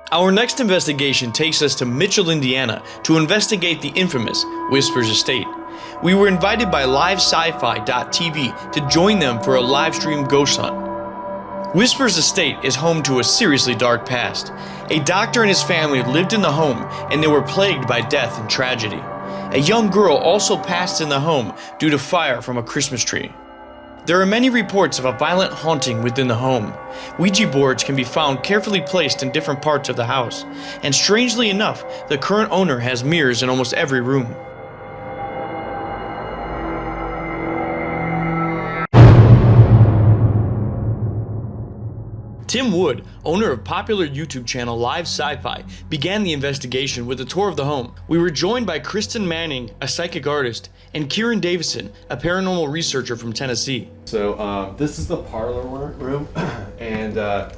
Our next investigation takes us to Mitchell, Indiana to investigate the infamous Whispers Estate. We were invited by LIVEscifi.tv to join them for a live stream ghost hunt. Whispers Estate is home to a seriously dark past. A doctor and his family lived in the home and they were plagued by death and tragedy. A young girl also passed in the home due to fire from a Christmas tree. There are many reports of a violent haunting within the home. Ouija boards can be found carefully placed in different parts of the house, and strangely enough, the current owner has mirrors in almost every room. Tim Wood, owner of popular YouTube channel LIVEscifi, began the investigation with a tour of the home. We were joined by Kristen Manning, a psychic artist, and Kieran Davison, a paranormal researcher from Tennessee. So this is the parlor room, and I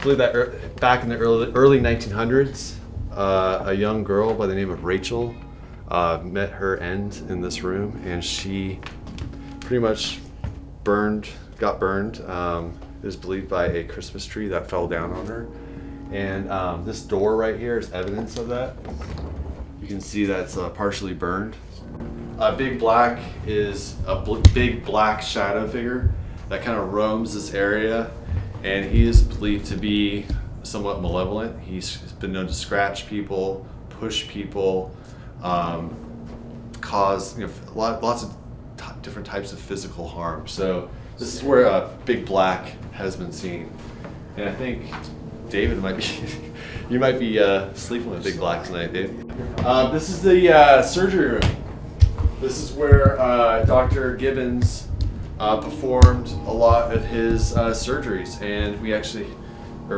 believe that back in the early 1900s, a young girl by the name of Rachel met her end in this room, and she pretty much got burned. It is believed by a Christmas tree that fell down on her, and this door right here is evidence of that. You can see that's partially burned. Big Black is a big black shadow figure that kind of roams this area, and he is believed to be somewhat malevolent. He's been known to scratch people, push people, cause lots of different types of physical harm. So this is where Big Black has been seen, and I think David might be you might be sleeping with Big Black tonight, Dave. This is the surgery room. This is where Dr. Gibbons performed a lot of his surgeries, and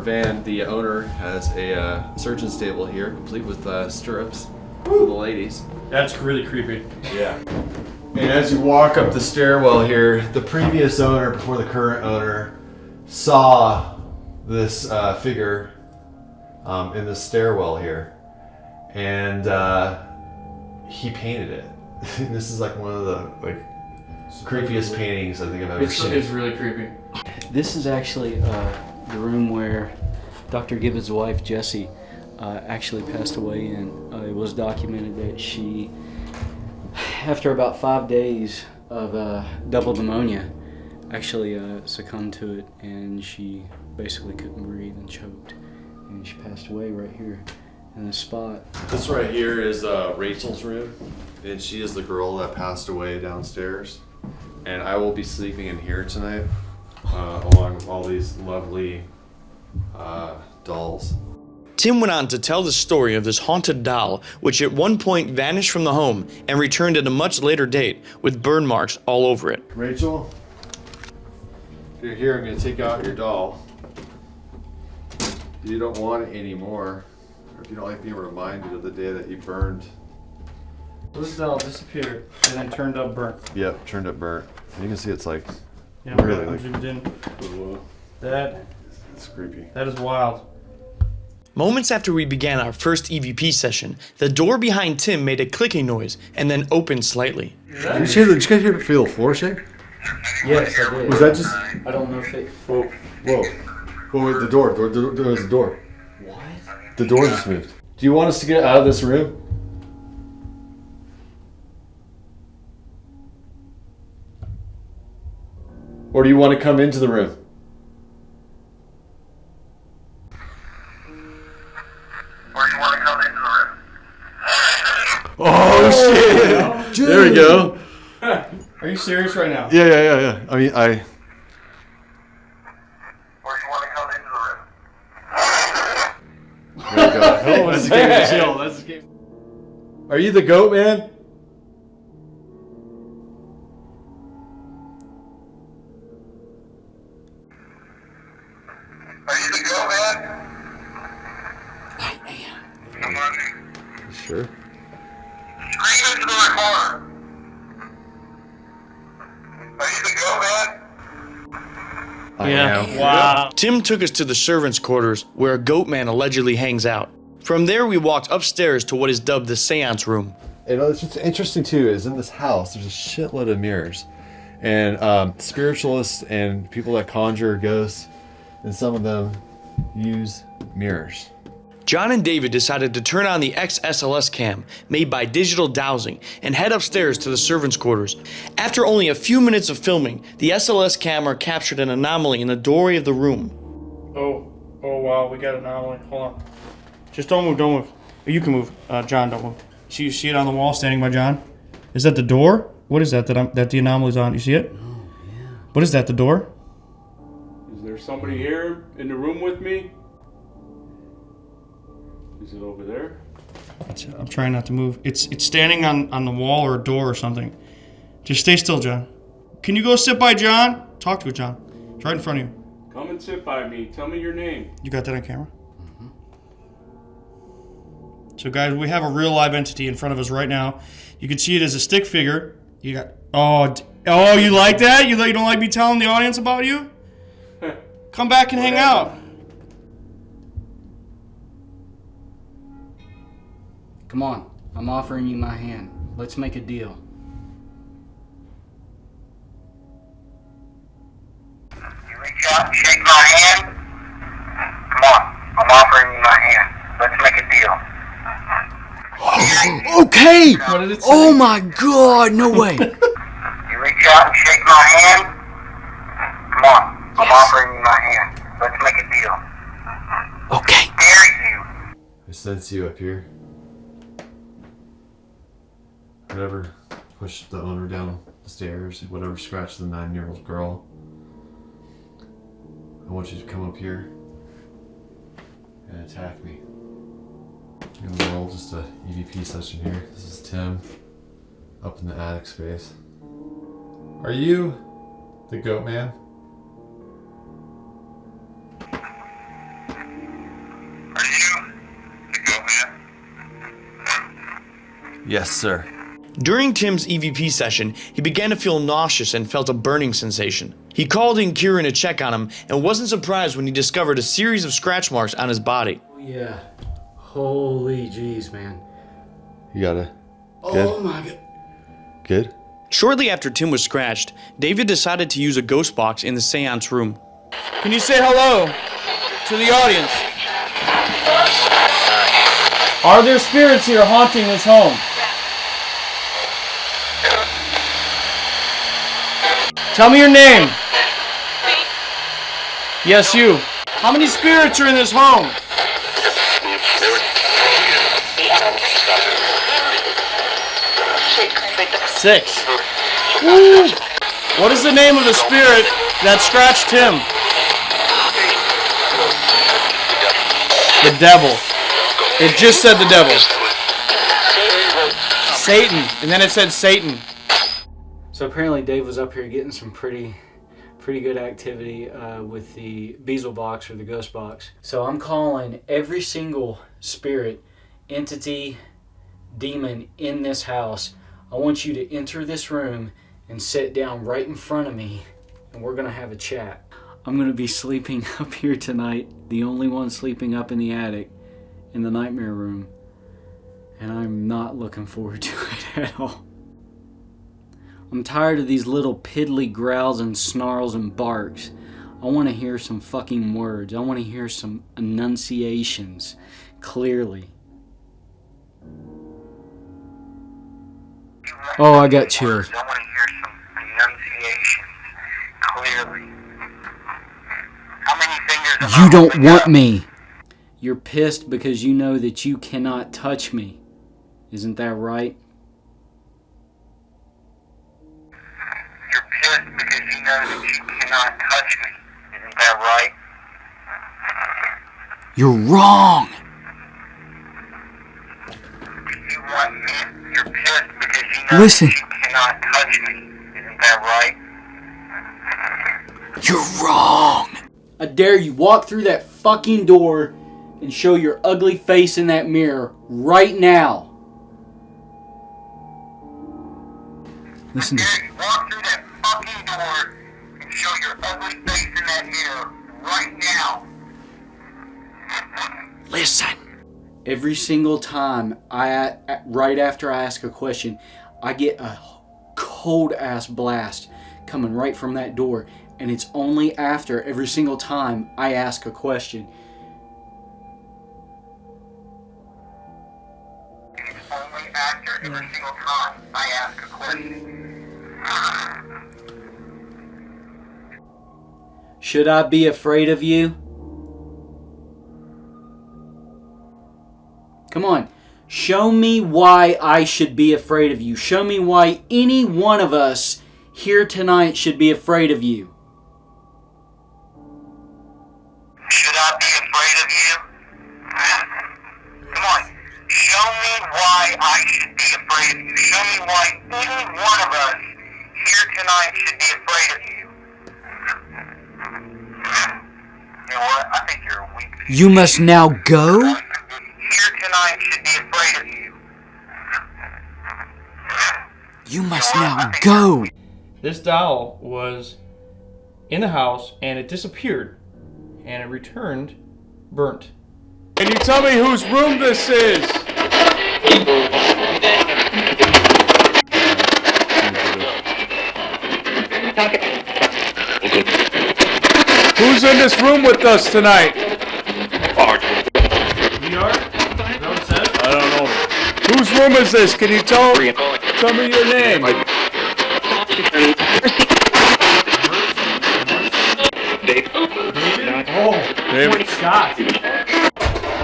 Van, the owner, has a surgeon's table here, complete with stirrups for the ladies. That's really creepy. Yeah. And as you walk up the stairwell here, the previous owner, before the current owner, saw this figure in the stairwell here, and he painted it. This is like one of the creepiest paintings I think I've ever seen. It's really creepy. This is actually the room where Dr. Gibbons' wife, Jessie, actually passed away in. It was documented that she, after about 5 days of double pneumonia, actually succumbed to it, and she basically couldn't breathe and choked, and she passed away right here in this spot. This right here is Rachel's room, and she is the girl that passed away downstairs, and I will be sleeping in here tonight along with all these lovely dolls. Tim went on to tell the story of this haunted doll, which at one point vanished from the home and returned at a much later date with burn marks all over it. Rachel, if you're here, I'm going to take out your doll. You don't want it anymore, or if you don't like being reminded of the day that you burned. This doll disappeared and then turned up burnt. Yep, turned up burnt. You can see it's like Really? really Zoomed in. That. It's creepy. That is wild. Moments after we began our first EVP session, the door behind Tim made a clicking noise and then opened slightly. Did you guys feel the floor shake? Yes, I did. Was that just? I don't know if it... Whoa. Wait, the door. There was a door. What? The door just moved. Do you want us to get out of this room? Or do you want to come into the room? Or you want to come into the room? Oh shit! There we go. Are you serious right now? Yeah. I mean, Or you want to come into the room? There we go. That's a game of chill. That's a game. Are you the goat man? Are you the go man? I am. Come on. Sure. Scream into the recorder. Are you the go man? I am. Wow. Tim took us to the servants' quarters where a goat man allegedly hangs out. From there, we walked upstairs to what is dubbed the seance room. You know, it's interesting too, is in this house, there's a shitload of mirrors. And spiritualists and people that conjure ghosts, and some of them use mirrors. John and David decided to turn on the XSLS Cam made by Digital Dowsing and head upstairs to the servants' quarters. After only a few minutes of filming, the SLS camera captured an anomaly in the doorway of the room. Oh wow, we got an anomaly. Hold on. Just don't move. You can move. John, don't move. You see it on the wall standing by John? Is that the door? What is that that the anomaly's on? You see it? Oh, yeah. What is that, the door? Is there somebody here in the room with me? Is it over there? I'm trying not to move. It's standing on the wall or a door or something. Just stay still, John. Can you go sit by John? Talk to it, John. It's right in front of you. Come and sit by me. Tell me your name. You got that on camera? Mm-hmm. So guys, we have a real live entity in front of us right now. You can see it as a stick figure. You got... Oh, you like that? You don't like me telling the audience about you? Come back and hang out. Come on, I'm offering you my hand. Let's make a deal. You reach out and shake my hand. Come on, I'm offering you my hand. Let's make a deal. Okay! What did it say? Oh my god, no way! You reach out and shake my hand. Come on, I'm offering you my hand. Let's make a deal. Okay. Dare you. I sense you up here. Whatever pushed the owner down the stairs, whatever scratched the 9-year-old girl. I want you to come up here and attack me. And we'll roll just a EVP session here. This is Tim, up in the attic space. Are you the goat man? Are you the goat man? Yes, sir. During Tim's EVP session, he began to feel nauseous and felt a burning sensation. He called in Kieran to check on him and wasn't surprised when he discovered a series of scratch marks on his body. Yeah. Holy jeez, man. You got it. Oh my god. Good? Shortly after Tim was scratched, David decided to use a ghost box in the seance room. Can you say hello to the audience? Are there spirits here haunting this home? Tell me your name. Yes, you. How many spirits are in this home? Six. Woo. What is the name of the spirit that scratched him? The devil. It just said the devil. Satan. And then it said Satan. So apparently Dave was up here getting some pretty good activity with the Beazle box or the ghost box. So I'm calling every single spirit, entity, demon in this house. I want you to enter this room and sit down right in front of me, and we're going to have a chat. I'm going to be sleeping up here tonight, the only one sleeping up in the attic in the nightmare room, and I'm not looking forward to it at all. I'm tired of these little piddly growls and snarls and barks. I want to hear some fucking words. I want to hear some enunciations clearly. Oh, I got chills. I want to hear some enunciations clearly. How many fingers? You don't want me. You're pissed because you know that you cannot touch me. Isn't that right? You're pissed because you know that you cannot touch me. Isn't that right? You're wrong. You want me? You're pissed because you know Listen. that you cannot touch me. Isn't that right? You're wrong. I dare you walk through that fucking door and show your ugly face in that mirror right now. Listen to Dare you walk through that fucking door and show your ugly face in that mirror right now? Listen. Every single time right after I ask a question, I get a cold ass blast coming right from that door, and it's only after every single time I ask a question. absolutely accurate every single time I ask a question. Should I be afraid of you? Come on. Show me why I should be afraid of you. Show me why any one of us here tonight should be afraid of you. Should I be afraid of you? Come on. Show me why I should be afraid of you. Show me why any one of us here tonight should be afraid of you. You know what? I think you're a weak. You must now go? Here tonight should be afraid of you. You must now go. This doll was in the house and it disappeared and it returned burnt. Can you tell me whose room this is? Who's in this room with us tonight? We are? Is that what it says? I don't know. Whose room is this? Can you tell me your name? David? Oh, David. Scott. I'm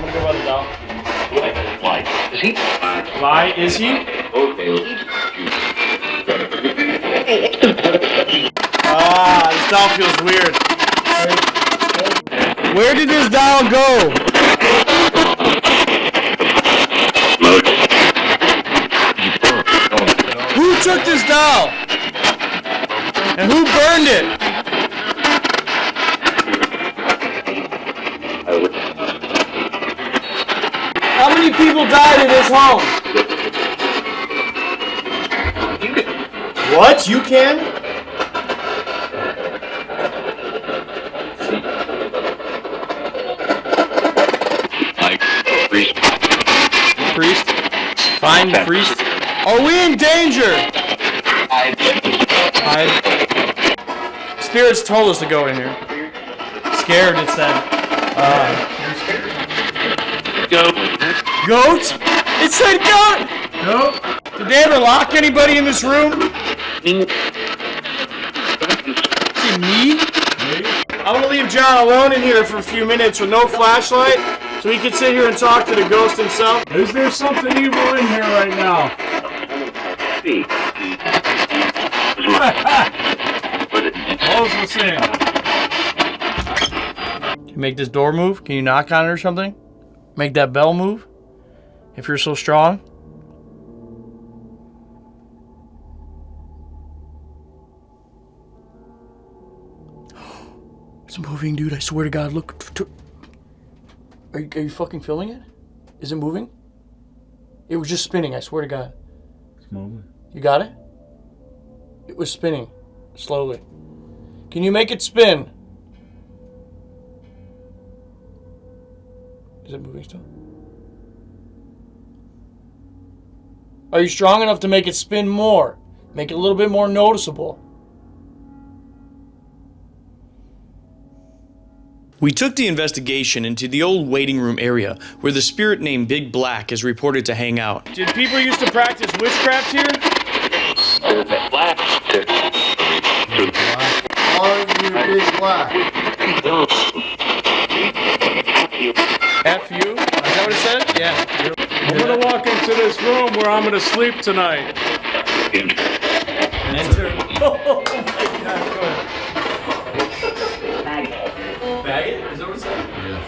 gonna go by the doll. Why is he? Ah, this doll feels weird. Where did this doll go? Who took this doll? And who burned it? How many people died in this home? What? You can? Priest? Find priest? Are we in danger? Spirits told us to go in here. Scared, it said. Goat? It said goat! No. Did they ever lock anybody in this room? See me? I want to leave John alone in here for a few minutes with no flashlight so he can sit here and talk to the ghost himself. Is there something evil in here right now? What was the saying? Can you make this door move? Can you knock on it or something? Make that bell move? If you're so strong? It's moving, dude. I swear to God. Look. Are you fucking filming it? Is it moving? It was just spinning, I swear to God. It's moving. You got it? It was spinning. Slowly. Can you make it spin? Is it moving still? Are you strong enough to make it spin more? Make it a little bit more noticeable. We took the investigation into the old waiting room area where the spirit named Big Black is reported to hang out. Did people used to practice witchcraft here? Are you Big Black? F you? Is that what it said? Yeah. I'm gonna walk into this room where I'm gonna sleep tonight. Enter. Oh my God, go ahead. Faggot? Is that what it said? Yeah.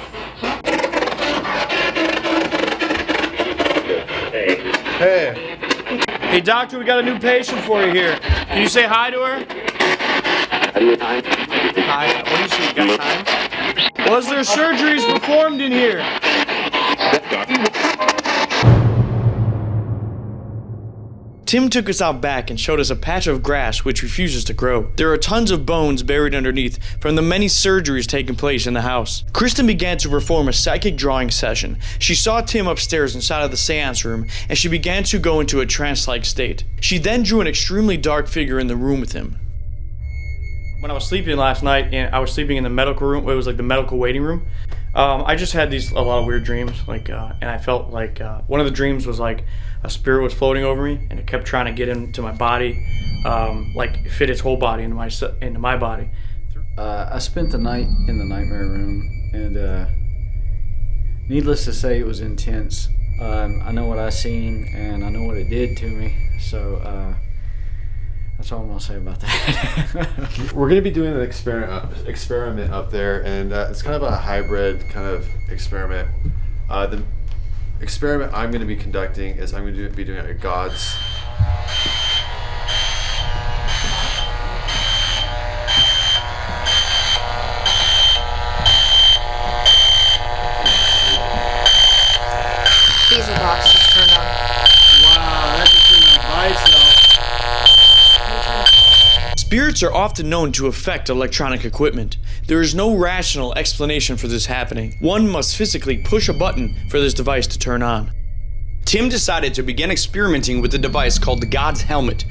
Hey. Hey, doctor, we got a new patient for you here. Can you say hi to her? Hi. What do you see? You got time? Was there surgeries performed in here? Tim took us out back and showed us a patch of grass which refuses to grow. There are tons of bones buried underneath from the many surgeries taking place in the house. Kristen began to perform a psychic drawing session. She saw Tim upstairs inside of the seance room and she began to go into a trance-like state. She then drew an extremely dark figure in the room with him. When I was sleeping last night, and I was sleeping in the medical room, it was like the medical waiting room, I just had a lot of weird dreams, and I felt like one of the dreams was like a spirit was floating over me, and it kept trying to get into my body, fit its whole body into my body. I spent the night in the nightmare room, and needless to say, it was intense. I know what I seen, and I know what it did to me, so that's all I'm gonna say about that. We're gonna be doing an experiment up there, and it's kind of a hybrid kind of experiment. The experiment I'm gonna be conducting is I'm gonna be doing a God's. Diesel box just turned on. Wow, that just turned on by itself. Spirits are often known to affect electronic equipment. There is no rational explanation for this happening. One must physically push a button for this device to turn on. Tim decided to begin experimenting with a device called the God's Helmet.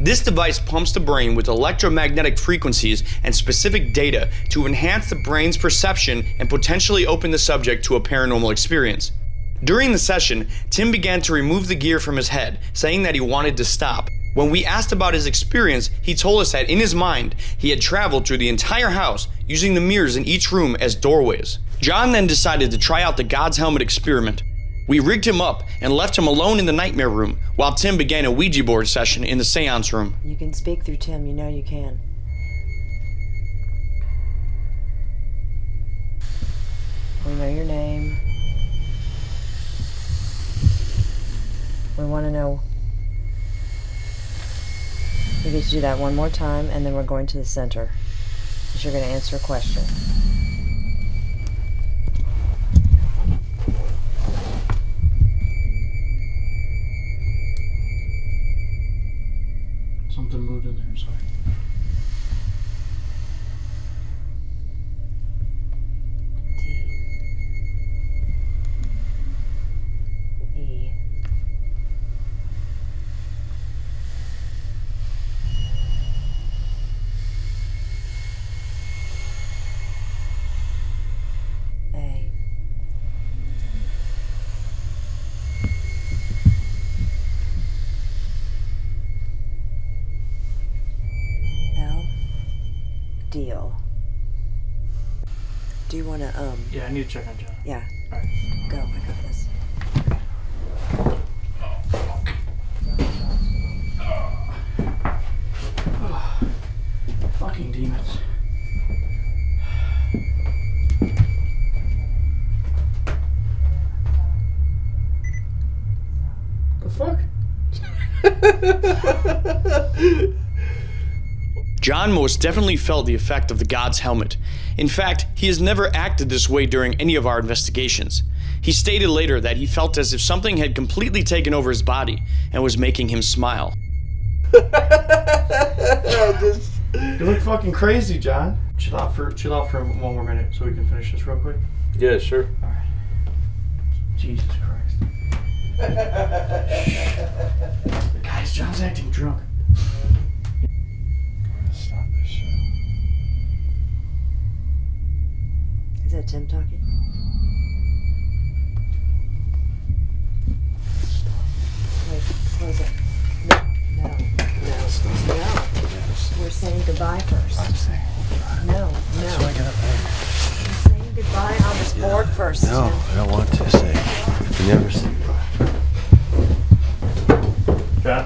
This device pumps the brain with electromagnetic frequencies and specific data to enhance the brain's perception and potentially open the subject to a paranormal experience. During the session, Tim began to remove the gear from his head, saying that he wanted to stop. When we asked about his experience, he told us that in his mind, he had traveled through the entire house using the mirrors in each room as doorways. John then decided to try out the God's Helmet experiment. We rigged him up and left him alone in the nightmare room while Tim began a Ouija board session in the seance room. You can speak through Tim, you know you can. We know your name. We want to know. We get to do that one more time, and then we're going to the center. Because you're going to answer a question. Something moved in there, sorry. E. A. L. Deal. Do you want to, Yeah, I need to check on John. yeah. Alright. Go, I got this. Fucking demons. The fuck? John most definitely felt the effect of the God's Helmet. In fact, he has never acted this way during any of our investigations. He stated later that he felt as if something had completely taken over his body and was making him smile. You look fucking crazy, John. Chill out for one more minute so we can finish this real quick. Yeah, sure. Alright. Jesus Christ. Guys, John's acting drunk. Stop this shit. Is that Tim talking? Wait, close it. No. We're saying goodbye first. I'm saying. No. So I get up there. We're saying goodbye on this board first. No, Tim. I don't want to say. You never say goodbye. John?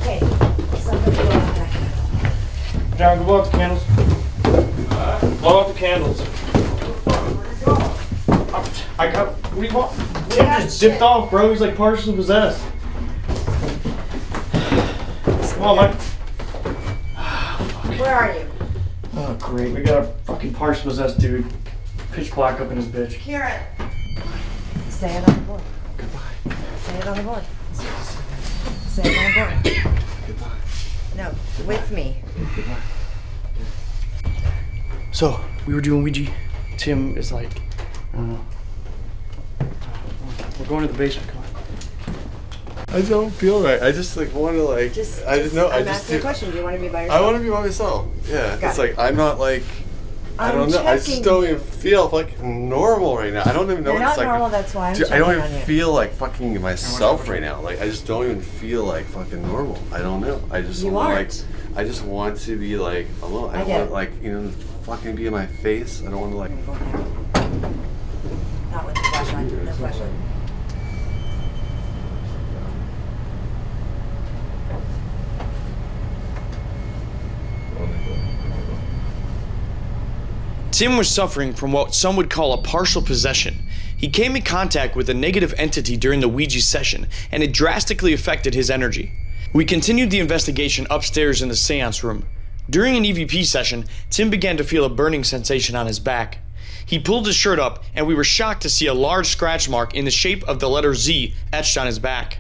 Okay, somebody go out back. John, go blow out the candles. Blow out the candles. I got. What do you want? Tim just dipped off, bro. He's like partially possessed. Come on, Mike. Where are you? Oh, great. We got a fucking partially possessed dude. Pitch black up in his bitch. Kieran. Say it on the board. Goodbye. Say it on the board. Say it on the board. Goodbye. No, with me. Goodbye. So, we were doing Ouija. Tim is like, I don't know. We're going to the basement. Come on. I don't feel right. I just like want to like. I just know. I I'm just asking a do. question. Do you want to be by yourself? I want to be by myself. Yeah. Got It's it. like I'm not like I don't know. I just don't even feel fucking normal right now. I don't even know You're what it's not like. normal, that's why I'm Dude, I checking don't on even you. feel like fucking myself right now. Like I just don't even feel like fucking normal. I don't know. I just You want aren't. I just want to be like alone. I I don't get want it. like fucking be in my face. I don't want to like. Not with the flashlight. No flashlight. Tim was suffering from what some would call a partial possession. He came in contact with a negative entity during the Ouija session, and it drastically affected his energy. We continued the investigation upstairs in the seance room. During an EVP session, Tim began to feel a burning sensation on his back. He pulled his shirt up, and we were shocked to see a large scratch mark in the shape of the letter Z etched on his back.